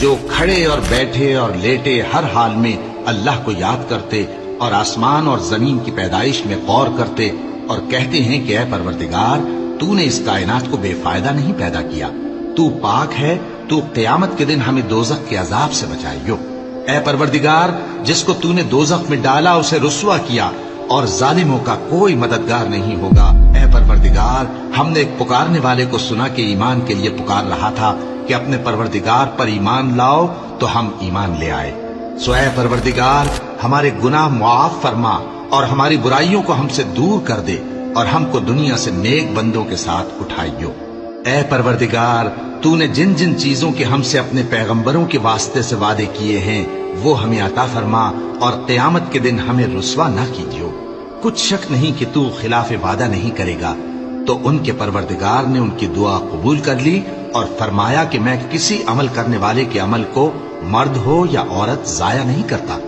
جو کھڑے اور بیٹھے اور لیٹے ہر حال میں اللہ کو یاد کرتے اور آسمان اور زمین کی پیدائش میں غور کرتے اور کہتے ہیں کہ اے پروردگار تو نے اس کائنات کو بے فائدہ نہیں پیدا کیا، تو پاک ہے، تو قیامت کے دن ہمیں دوزخ کے عذاب سے بچائیو۔ اے پروردگار جس کو تو نے دوزخ میں ڈالا اسے رسوا کیا اور ظالموں کا کوئی مددگار نہیں ہوگا۔ اے پروردگار ہم نے ایک پکارنے والے کو سنا کہ ایمان کے لیے پکار رہا تھا کہ اپنے پروردگار پر ایمان لاؤ، تو ہم ایمان لے آئے۔ سو اے پروردگار ہمارے گناہ معاف فرما اور ہماری برائیوں کو ہم سے دور کر دے اور ہم کو دنیا سے نیک بندوں کے ساتھ اٹھائیو۔ اے پروردگار تو نے جن جن چیزوں کے ہم سے اپنے پیغمبروں کے واسطے سے وعدے کیے ہیں وہ ہمیں عطا فرما اور قیامت کے دن ہمیں رسوا نہ کیجیو۔ کچھ شک نہیں کہ تو خلاف وعدہ نہیں کرے گا۔ تو ان کے پروردگار نے ان کی دعا قبول کر لی اور فرمایا کہ میں کسی عمل کرنے والے کے عمل کو مرد ہو یا عورت ضائع نہیں کرتا۔